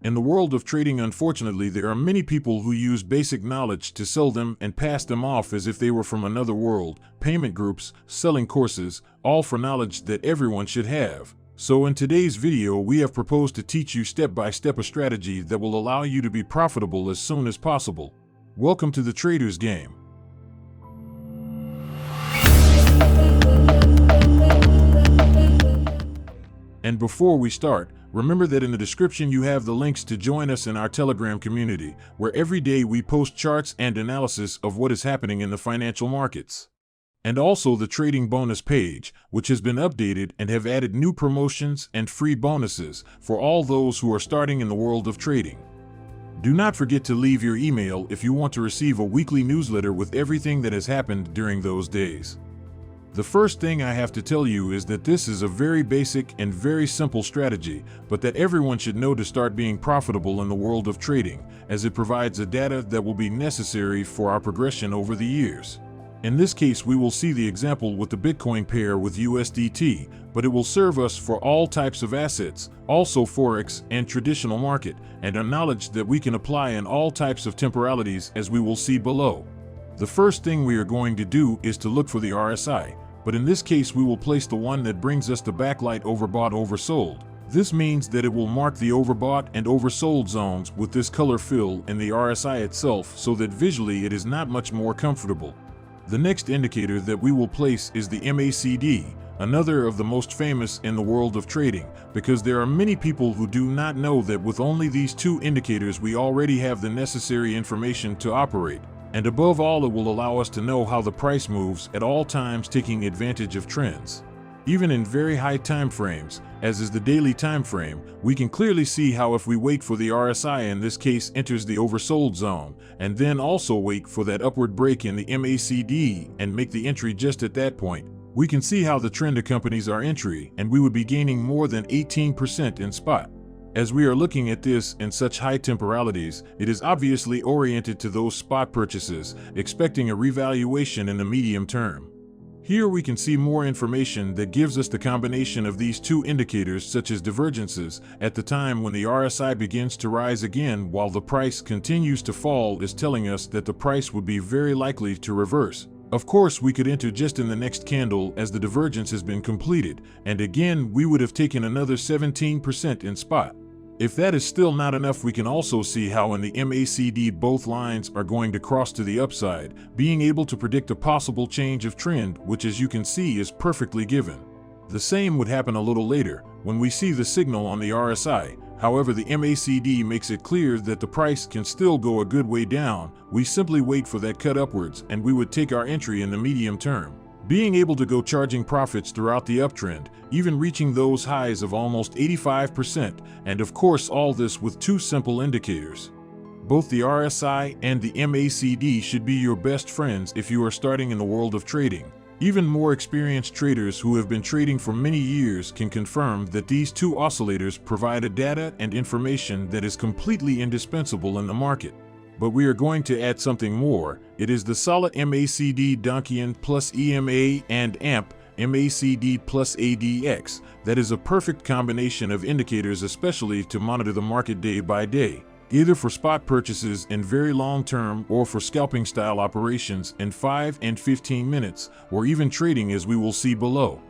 In the world of trading, unfortunately, there are many people who use basic knowledge to sell them and pass them off as if they were from another world, payment groups, selling courses, all for knowledge that everyone should have. So in today's video, we have proposed to teach you step-by-step a strategy that will allow you to be profitable as soon as possible. Welcome to the Trader's Game. And before we start, remember that in the description you have the links to join us in our Telegram community, where every day we post charts and analysis of what is happening in the financial markets. And also the trading bonus page, which has been updated and have added new promotions and free bonuses for all those who are starting in the world of trading. Do not forget to leave your email if you want to receive a weekly newsletter with everything that has happened during those days. The first thing I have to tell you is that this is a very basic and very simple strategy, but that everyone should know to start being profitable in the world of trading, as it provides the data that will be necessary for our progression over the years. In this case, we will see the example with the Bitcoin pair with USDT, but it will serve us for all types of assets, also Forex and traditional market, and a knowledge that we can apply in all types of temporalities, as we will see below. The first thing we are going to do is to look for the RSI. But in this case, we will place the one that brings us the backlight overbought oversold. This means that it will mark the overbought and oversold zones with this color fill in the RSI itself, so that visually it is not much more comfortable. The next indicator that we will place is the MACD, another of the most famous in the world of trading, because there are many people who do not know that with only these two indicators we already have the necessary information to operate. And above all, it will allow us to know how the price moves at all times, taking advantage of trends. Even in very high time frames, as is the daily time frame, we can clearly see how if we wait for the RSI, in this case enters the oversold zone, and then also wait for that upward break in the MACD and make the entry just at that point, we can see how the trend accompanies our entry, and we would be gaining more than 18% in spot. As we are looking at this in such high temporalities, it is obviously oriented to those spot purchases, expecting a revaluation in the medium term. Here we can see more information that gives us the combination of these two indicators, such as divergences at the time when the RSI begins to rise again while the price continues to fall, is telling us that the price would be very likely to reverse. Of course, we could enter just in the next candle as the divergence has been completed, and again we would have taken another 17% in spot. If that is still not enough, we can also see how in the MACD both lines are going to cross to the upside, being able to predict a possible change of trend, which as you can see is perfectly given. The same would happen a little later, when we see the signal on the RSI. However, the MACD makes it clear that the price can still go a good way down. We simply wait for that cut upwards and we would take our entry in the medium term, being able to go charging profits throughout the uptrend, even reaching those highs of almost 85%, and of course all this with two simple indicators. Both the RSI and the MACD should be your best friends if you are starting in the world of trading. Even more experienced traders who have been trading for many years can confirm that these two oscillators provide a data and information that is completely indispensable in the market. But we are going to add something more. It is the solid MACD Donchian plus EMA and AMP MACD plus ADX. That is a perfect combination of indicators, especially to monitor the market day by day, either for spot purchases in very long term or for scalping style operations in 5 and 15 minutes, or even trading, as we will see below.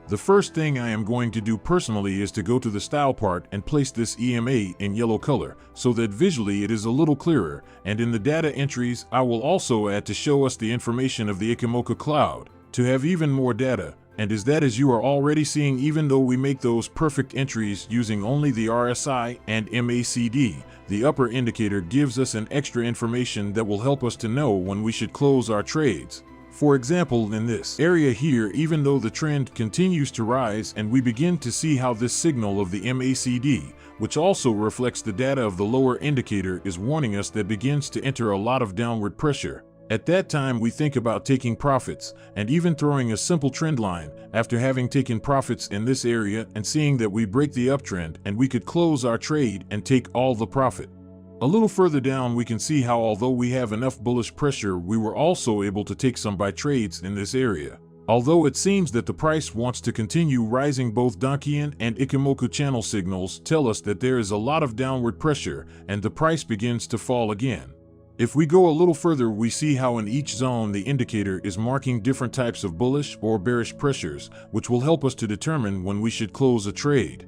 The first thing I am going to do personally is to go to the style part and place this EMA in yellow color, so that visually it is a little clearer, and in the data entries I will also add to show us the information of the Ichimoku cloud, to have even more data. And as you are already seeing, even though we make those perfect entries using only the RSI and MACD, the upper indicator gives us an extra information that will help us to know when we should close our trades. For example, in this area here, even though the trend continues to rise and we begin to see how this signal of the MACD, which also reflects the data of the lower indicator, is warning us that begins to enter a lot of downward pressure. At that time we think about taking profits and even throwing a simple trend line after having taken profits in this area and seeing that we break the uptrend and we could close our trade and take all the profit. A little further down we can see how although we have enough bullish pressure, we were also able to take some buy trades in this area. Although it seems that the price wants to continue rising, both Donchian and Ichimoku channel signals tell us that there is a lot of downward pressure and the price begins to fall again. If we go a little further, we see how in each zone the indicator is marking different types of bullish or bearish pressures, which will help us to determine when we should close a trade.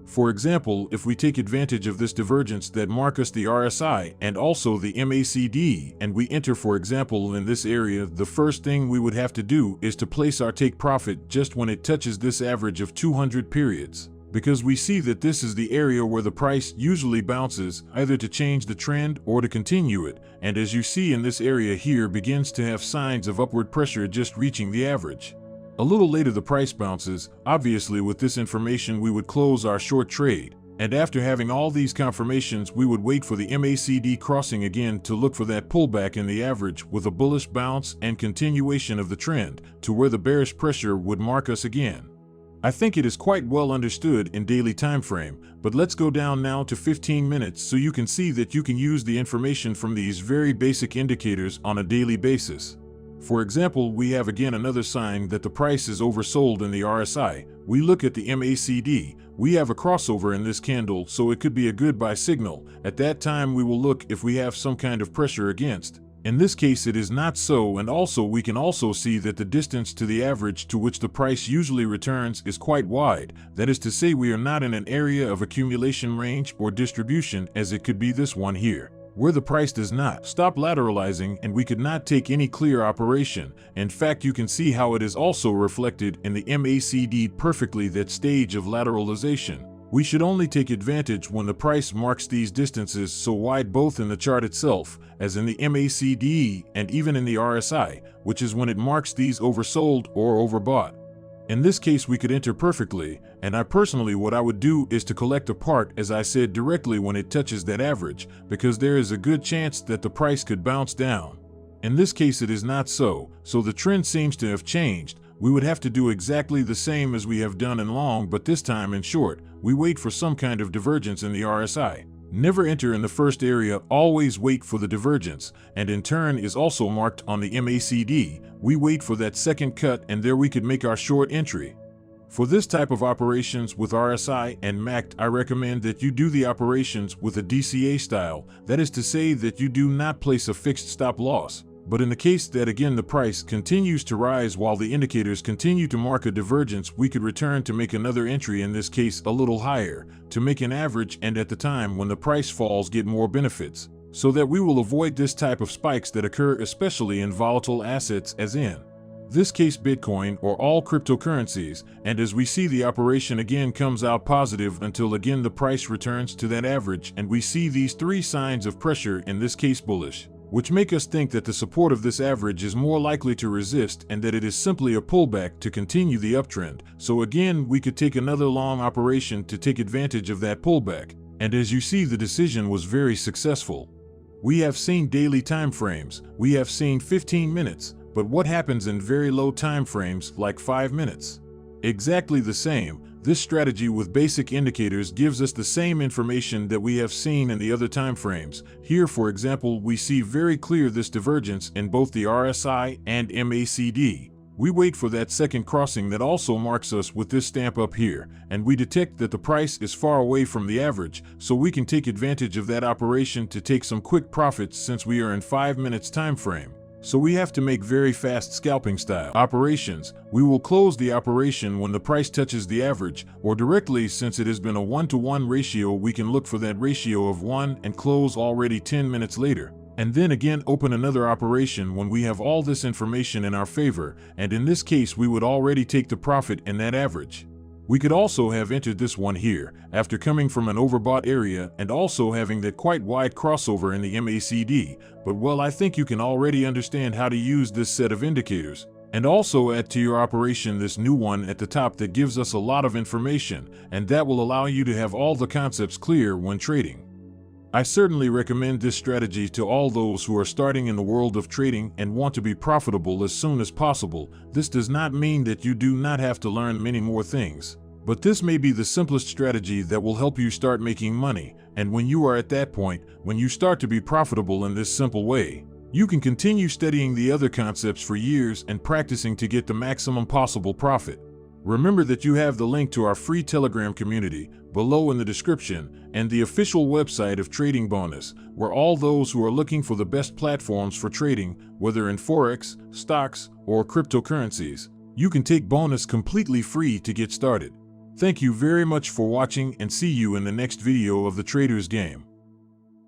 For example, if we take advantage of this divergence that mark us the RSI and also the MACD, and we enter, for example, in this area, the first thing we would have to do is to place our take profit just when it touches this average of 200 periods, because we see that this is the area where the price usually bounces, either to change the trend or to continue it, and as you see in this area here, begins to have signs of upward pressure just reaching the average. A little later the price bounces. Obviously, with this information we would close our short trade, and after having all these confirmations we would wait for the MACD crossing again to look for that pullback in the average with a bullish bounce and continuation of the trend to where the bearish pressure would mark us again. I think it is quite well understood in daily time frame, but let's go down now to 15 minutes so you can see that you can use the information from these very basic indicators on a daily basis. For example, we have again another sign that the price is oversold in the RSI. We look at the MACD. We have a crossover in this candle, so it could be a good buy signal. At that time we will look if we have some kind of pressure against. In this case it is not so, and also we can also see that the distance to the average to which the price usually returns is quite wide. That is to say, we are not in an area of accumulation range or distribution as it could be this one here, where the price does not stop lateralizing and we could not take any clear operation. In fact, you can see how it is also reflected in the MACD perfectly, that stage of lateralization. We should only take advantage when the price marks these distances so wide, both in the chart itself as in the MACD and even in the RSI, which is when it marks these oversold or overbought. In this case we could enter perfectly, and I personally, what I would do is to collect a part, as I said, directly when it touches that average, because there is a good chance that the price could bounce down. In this case it is not so, so the trend seems to have changed. We would have to do exactly the same as we have done in long, but this time in short, we wait for some kind of divergence in the RSI. Never enter in the first area, always wait for the divergence, and in turn is also marked on the MACD. We wait for that second cut, and there we could make our short entry. For this type of operations with RSI and MACD, I recommend that you do the operations with a DCA style. That is to say that you do not place a fixed stop loss. But in the case that again the price continues to rise while the indicators continue to mark a divergence, we could return to make another entry, in this case a little higher, to make an average, and at the time when the price falls get more benefits, so that we will avoid this type of spikes that occur especially in volatile assets as in this case Bitcoin or all cryptocurrencies. And as we see, the operation again comes out positive until again the price returns to that average, and we see these three signs of pressure, in this case bullish, which make us think that the support of this average is more likely to resist and that it is simply a pullback to continue the uptrend. So again, we could take another long operation to take advantage of that pullback. And as you see, the decision was very successful. We have seen daily time frames, we have seen 15 minutes, but what happens in very low time frames like 5 minutes? Exactly the same. This strategy with basic indicators gives us the same information that we have seen in the other time frames. Here, for example, we see very clear this divergence in both the RSI and MACD. We wait for that second crossing that also marks us with this stamp up here, and we detect that the price is far away from the average, so we can take advantage of that operation to take some quick profits since we are in 5 minutes time frame. So we have to make very fast scalping style operations. We will close the operation when the price touches the average, or directly, since it has been a 1-to-1 ratio, we can look for that ratio of 1 and close already 10 minutes later. And then again open another operation when we have all this information in our favor, and in this case we would already take the profit in that average. We could also have entered this one here, after coming from an overbought area and also having that quite wide crossover in the MACD, but well, I think you can already understand how to use this set of indicators, and also add to your operation this new one at the top that gives us a lot of information, and that will allow you to have all the concepts clear when trading. I certainly recommend this strategy to all those who are starting in the world of trading and want to be profitable as soon as possible. This does not mean that you do not have to learn many more things, but this may be the simplest strategy that will help you start making money. And when you are at that point, when you start to be profitable in this simple way, You can continue studying the other concepts for years and practicing to get the maximum possible profit. Remember that you have the link to our free Telegram community below in the description and the official website of Trading Bonus, where all those who are looking for the best platforms for trading, whether in Forex, stocks, or cryptocurrencies, you can take Bonus completely free to get started. Thank you very much for watching and see you in the next video of the Trader's Game.